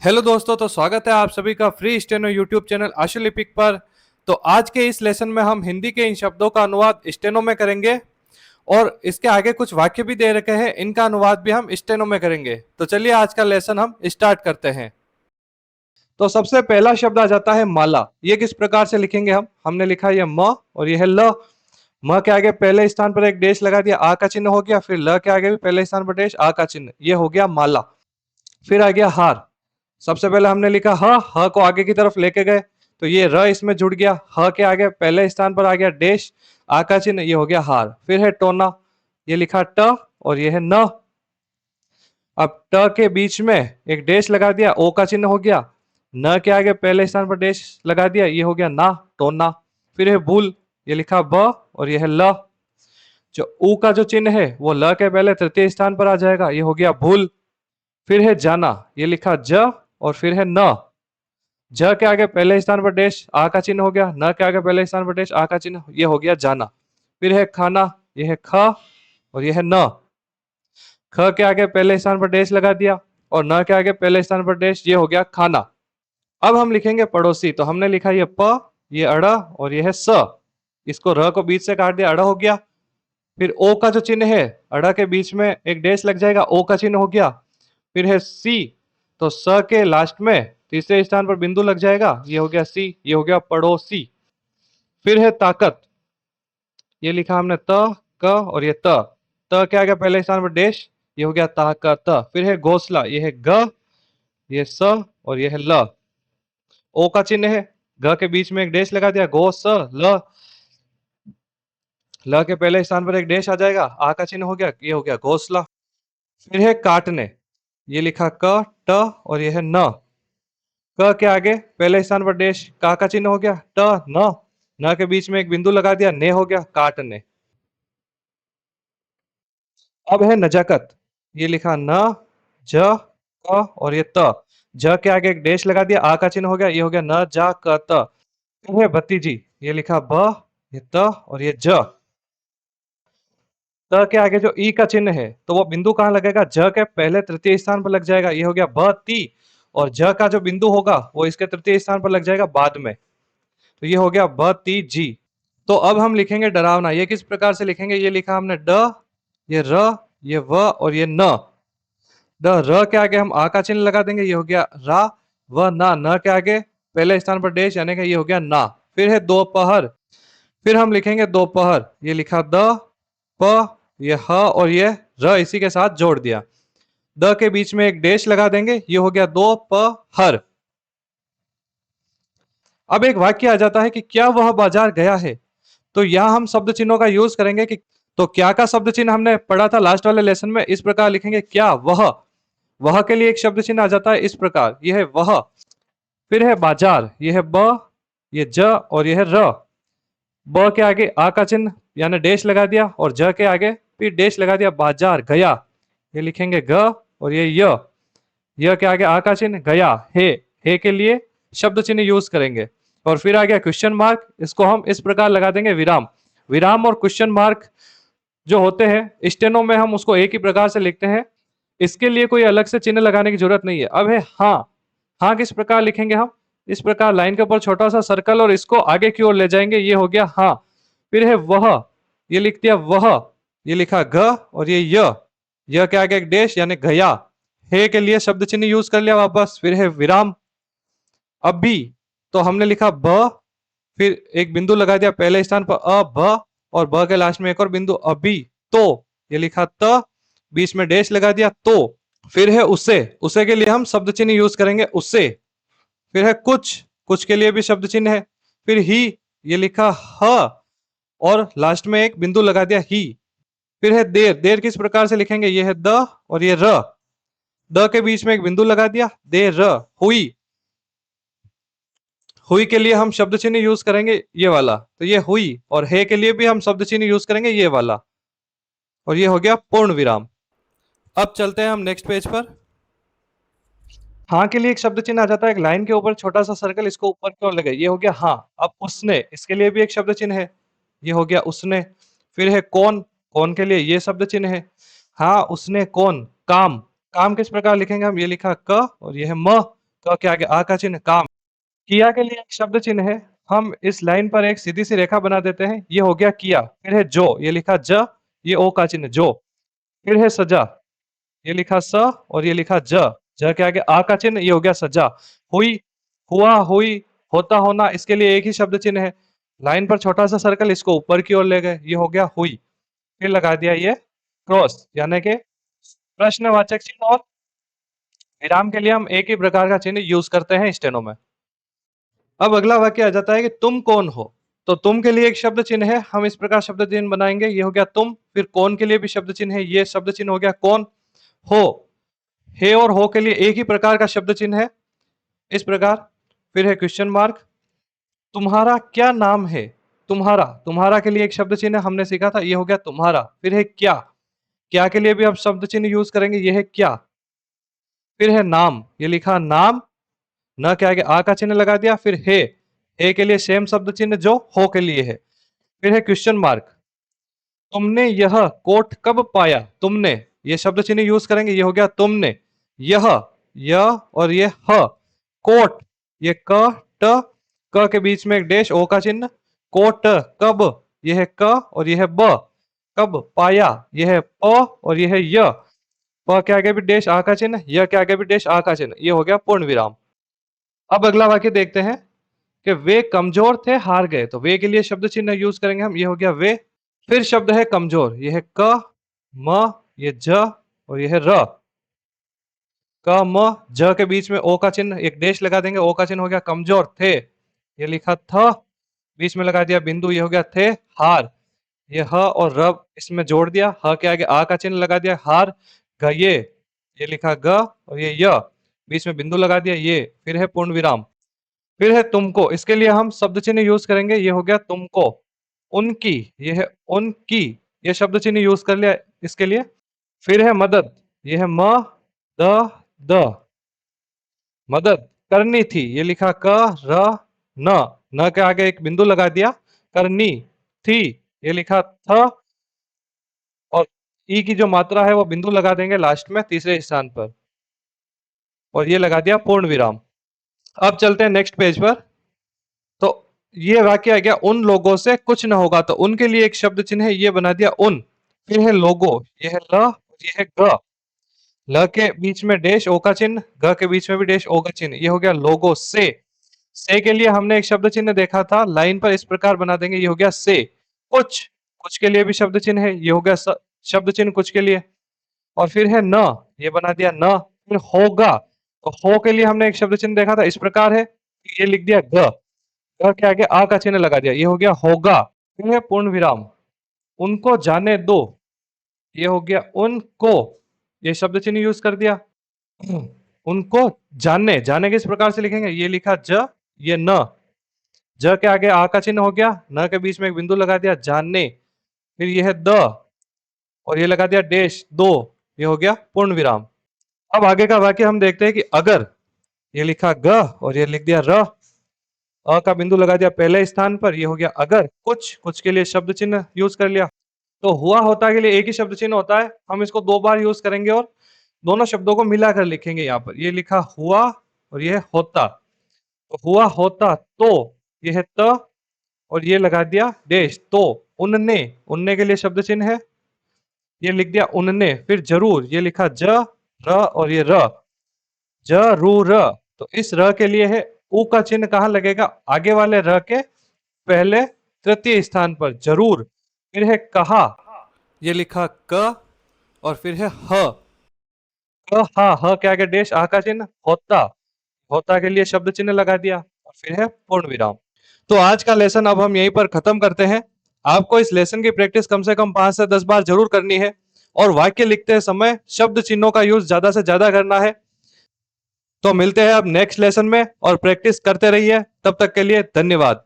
Hello दोस्तों, तो स्वागत है आप सभी का फ्री स्टेनो यूट्यूब चैनल आशुलिपिक पर। तो आज के इस लेसन में हम हिंदी के इन शब्दों का अनुवाद स्टेनो में करेंगे और इसके आगे कुछ वाक्य भी दे रखे हैं, इनका अनुवाद भी हम स्टेनो में करेंगे। तो चलिए आज का लेसन हम स्टार्ट करते हैं। तो सबसे पहला शब्द आ जाता है माला। ये किस प्रकार से लिखेंगे हमने लिखा है ये म और ये है ल। म के आगे पहले स्थान पर एक डेश लगा दिया, आ का चिन्ह हो गया। फिर ल के आगे भी पहले स्थान पर डेश, आ का चिन्ह, ये हो गया माला। फिर आ गया हार। सबसे पहले हमने लिखा ह को आगे की तरफ लेके गए तो ये र इसमें जुड़ गया। ह के आगे पहले स्थान पर आ गया डेश, आ का चिन्ह, ये हो गया हार। फिर है टोना, ये लिखा ट और ये है न। अब ट के बीच में एक डेश लगा दिया, ओ का चिन्ह हो गया। न के आगे पहले स्थान पर डेश लगा दिया, ये हो गया ना, टोना। फिर है भूल, ये लिखा ब और ये है ल। जो ऊ का जो चिन्ह है वो ल के पहले तृतीय स्थान पर आ जाएगा, ये हो गया भूल। फिर है जाना, ये लिखा ज और फिर है न। ज के आगे पहले स्थान पर डैश, आ का चिन्ह हो गया। न के आगे पहले स्थान पर डैश, आ का चिन्ह, ये हो गया जाना। फिर है खाना, ये है ख और ये है न। ख के आगे पहले स्थान पर डैश लगा दिया और न के आगे पहले स्थान पर डैश, ये हो गया खाना। अब हम लिखेंगे पड़ोसी। तो हमने लिखा ये प, ये अड़ और ये है स। इसको र को बीच से काट दिया, अड़ हो गया। फिर ओ का जो चिन्ह है, अड़ा के बीच में एक डैश लग जाएगा, ओ का चिन्ह हो गया। फिर है सी, तो स के लास्ट में तीसरे स्थान पर बिंदु लग जाएगा, ये हो गया सी, ये हो गया पड़ोसी। फिर है ताकत, ये लिखा हमने त, क और ये त के आगे पहले स्थान पर डैश, ये हो गया ताकत। फिर है घोंसला, ये है ग, ये स और ये है ल। ओ का चिन्ह है, ग के बीच में एक डैश लगा दिया, गो स ल। ल के पहले स्थान पर एक डैश आ जाएगा, आ का चिन्ह हो गया, ये हो गया घोंसला। फिर है काटने, ये लिखा क, ट और ये है न। क के आगे पहले स्थान पर डैश, का का चिन्ह हो गया, ट न के बीच में एक बिंदु लगा दिया, ने हो गया काटने। अब है नजाकत, ये लिखा न, ज, क और ये त। ज के आगे एक डैश लगा दिया, आ का चिन्ह हो गया, ये हो गया न जा क त। फिर है भतीजी, ये लिखा ब, ये त और ये ज। त के आगे जो ई का चिन्ह है तो वो बिंदु कहाँ लगेगा, ज के पहले तृतीय स्थान पर लग जाएगा, ये हो गया ब ती। और ज का जो बिंदु होगा वो इसके तृतीय स्थान पर लग जाएगा बाद में, तो ये हो गया ब ती जी। तो अब हम लिखेंगे डरावना। ये किस प्रकार से लिखेंगे, ये लिखा हमने ड, ये र, ये व और ये न। ड र के आगे हम आ का चिन्ह लगा देंगे, ये हो गया रा। व ना, न के आगे पहले स्थान पर डेश यानी कि ये हो गया ना। फिर है दोपहर, फिर हम लिखेंगे दोपहर, ये लिखा द, प, ये ह और ये र इसी के साथ जोड़ दिया। द के बीच में एक डेश लगा देंगे, ये हो गया दो प हर। अब एक वाक्य आ जाता है कि क्या वह बाजार गया है। तो यहाँ हम शब्द चिन्हों का यूज करेंगे कि तो क्या का शब्द चिन्ह हमने पढ़ा था लास्ट वाले लेसन में, इस प्रकार लिखेंगे क्या वह के लिए एक शब्द चिन्ह आ जाता है इस प्रकार, यह है वह। फिर है बाजार, यह है ब, ये ज और यह है र। ब के आगे आ का चिन्ह यानी डैश लगा दिया और ज के आगे फिर डैश लगा दिया, बाजार गया, ये लिखेंगे ग और ये य के आगे आ का चिन्ह गया, हे के लिए शब्द चिन्ह यूज करेंगे। और फिर आ गया क्वेश्चन मार्क, इसको हम इस प्रकार लगा देंगे विराम। विराम और क्वेश्चन मार्क जो होते हैं स्टेनो में हम उसको एक ही प्रकार से लिखते हैं, इसके लिए कोई अलग से चिन्ह लगाने की जरूरत नहीं है। अब है हाँ। हाँ किस प्रकार लिखेंगे हम, इस प्रकार लाइन के ऊपर छोटा सा सर्कल और इसको आगे की ओर ले जाएंगे, ये हो गया हाँ। फिर है वह, ये लिख दिया वह, ये लिखा ग और ये य के आगे एक डैश यानी गया। हे के लिए शब्द चिन्ह यूज कर लिया वापस। फिर है विराम। अभी, तो हमने लिखा ब, फिर एक बिंदु लगा दिया पहले स्थान पर अ ब और ब के लास्ट में एक और बिंदु अभी, तो ये लिखा त, बीच में डैश लगा दिया तो। फिर है उसे के लिए हम शब्द चिन्ह यूज करेंगे उससे। फिर है कुछ के लिए भी शब्द चिन्ह है। फिर ही, ये लिखा ह और लास्ट में एक बिंदु लगा दिया ही। फिर है देर किस प्रकार से लिखेंगे, ये है द और ये र। द के बीच में एक बिंदु लगा दिया, दे र। हुई के लिए हम शब्द चिन्ह यूज करेंगे ये वाला, तो ये हुई। और हे के लिए भी हम शब्द चिन्ह यूज करेंगे ये वाला, और ये हो गया पूर्ण विराम। अब चलते हैं हम नेक्स्ट पेज पर। हाँ के लिए एक शब्द चिन्ह आ जाता है, एक लाइन के ऊपर छोटा सा सर्कल, इसको ऊपर की ओर लगे, ये हो गया हाँ। अब उसने, इसके लिए भी एक शब्द चिन्ह है, ये हो गया उसने। फिर है कौन के लिए ये शब्द चिन्ह है, हाँ उसने कौन काम। काम किस प्रकार लिखेंगे हम, ये लिखा क और ये है म, क के आगे आ का चिन्ह काम। किया के लिए एक शब्द चिन्ह है, हम इस लाइन पर एक सीधी सी रेखा बना देते हैं, ये हो गया किया। फिर है जो, ये लिखा ज, ये ओ का चिन्ह जो। फिर है सजा, ये लिखा स और ये लिखा ज के आगे आ का चिन्ह, ये हो गया सजा। हुई, हुआ, हुई, होता, होना, इसके लिए एक ही शब्द चिन्ह है। लाइन पर छोटा सा सर्कल, इसको ऊपर की ओर ले गए, ये हो गया हुई। फिर लगा दिया ये क्रॉस, यानी कि प्रश्नवाचक चिन्ह और विराम के लिए हम एक ही प्रकार का चिन्ह यूज करते हैं स्टेनो में। अब अगला वाक्य आ जाता है कि तुम कौन हो। तो तुम के लिए एक शब्द चिन्ह है, हम इस प्रकार शब्द चिन्ह बनाएंगे, ये हो गया तुम। फिर कौन के लिए भी शब्द चिन्ह है, ये शब्द चिन्ह हो गया कौन। हो, हे और हो के लिए एक ही प्रकार का शब्द चिन्ह है, इस प्रकार। फिर है क्वेश्चन मार्क। तुम्हारा क्या नाम है, तुम्हारा, तुम्हारा के लिए एक शब्द चिन्ह हमने सीखा था, ये हो गया तुम्हारा। फिर है क्या, क्या के लिए भी आप शब्द चिन्ह यूज करेंगे, ये है क्या। फिर है नाम, ये लिखा नाम, न के आगे आ का चिन्ह लगा दिया। फिर हे के लिए सेम शब्द चिन्ह जो हो के लिए है। फिर है क्वेश्चन मार्क। तुमने यह कोट कब पाया, तुमने, ये शब्द चिन्ह यूज करेंगे, ये हो गया तुमने। यह और ये ह, कोट, ये ट, क के बीच में एक डैश, ओ का चिन्ह। कोट कब, यह है क और यह है ब। कब पाया, यह है प और यह है य। प के आगे भी डैश आ का चिन्ह, य के आगे भी डैश आ का चिन्ह, ये हो गया पूर्ण विराम। अब अगला वाक्य देखते हैं कि वे कमजोर थे, हार गए। तो वे के लिए शब्द चिन्ह यूज करेंगे हम, ये हो गया वे। फिर शब्द है कमजोर, ये है क, म, ये ज और ये है र। क म ज के बीच में ओ का चिन्ह, एक डैश लगा देंगे, ओ का चिन्ह हो गया कमजोर थे, ये लिखा था, बीच में लगा दिया बिंदु, ये हो गया थे हार। ये ह और र इसमें जोड़ दिया, ह के आगे आ का चिन्ह लगा दिया, हार गए, ये लिखा ग और ये य, बीच में बिंदु लगा दिया ये। फिर है पूर्ण विराम। फिर है तुमको, इसके लिए हम शब्द चिन्ह यूज करेंगे, ये हो गया तुमको। उनकी, ये है उनकी, ये शब्द चिन्ह यूज कर लिया इसके लिए। फिर है मदद, ये है म, द, मदद करनी थी, ये लिखा क, र, न के आगे एक बिंदु लगा दिया, करनी थी, ये लिखा थ और ई की जो मात्रा है वो बिंदु लगा देंगे लास्ट में तीसरे स्थान पर, और ये लगा दिया पूर्ण विराम। अब चलते हैं नेक्स्ट पेज पर। तो ये वाक्य आ गया उन लोगों से कुछ न होगा, तो उनके लिए एक शब्द चिन्ह है, ये बना दिया उन। फिर है लोगो, ये है ल, ये है ग, ल के बीच में डैश ओ का चिन्ह, ग के बीच में भी डैश ओ का चिन्ह, ये हो गया लोगो से के लिए हमने एक शब्द चिन्ह देखा था, लाइन पर इस प्रकार बना देंगे, ये हो गया से। कुछ, कुछ के लिए भी शब्द चिन्ह है, ये हो गया शब्द चिन्ह कुछ के लिए। और फिर है न, ये बना दिया न। फिर होगा, तो हो के लिए हमने एक शब्द चिन्ह देखा था, इस प्रकार है, ये लिख दिया ग, ग के आगे आ का चिन्ह लगा दिया, ये हो गया होगा। फिर है पूर्ण विराम। उनको जाने दो, ये हो गया उनको, ये शब्द चिन्ह यूज कर दिया। उनको जानने, जाने किस प्रकार से लिखेंगे, ये लिखा ज, ये न, ज के आगे आ का चिन्ह हो गया, न के बीच में एक बिंदु लगा दिया जानने। फिर ये है द और ये लगा दिया डैश दो, ये हो गया पूर्ण विराम। अब आगे का वाक्य हम देखते हैं कि अगर, ये लिखा ग और ये लिख दिया र, अ का बिंदु लगा दिया पहले स्थान पर, ये हो गया अगर। कुछ, कुछ के लिए शब्द चिन्ह यूज कर लिया। तो हुआ होता के लिए एक ही शब्द चिन्ह होता है, हम इसको दो बार यूज करेंगे और दोनों शब्दों को मिलाकर लिखेंगे। यहाँ पर ये लिखा हुआ और ये होता, तो हुआ होता तो, ये है त और ये लगा दिया डैश तो। उनने, उनने के लिए शब्द चिन्ह है, ये लिख दिया उनने। फिर जरूर, ये लिखा ज, र और ये र, जरूर। तो इस र के लिए है उ का चिन्ह कहाँ लगेगा, आगे वाले र के पहले तृतीय स्थान पर, जरूर। फिर है कहा, ये लिखा क और फिर है ह, क हा, ह के आगे डैश आ का चिन्ह, होता, होता के लिए शब्द चिन्ह लगा दिया और फिर है पूर्ण विराम। तो आज का लेसन अब हम यहीं पर खत्म करते हैं। आपको इस लेसन की प्रैक्टिस कम से कम 5 से 10 बार जरूर करनी है और वाक्य लिखते समय शब्द चिन्हों का यूज ज्यादा से ज्यादा करना है। तो मिलते हैं अब नेक्स्ट लेसन में और प्रैक्टिस करते रहिए। तब तक के लिए धन्यवाद।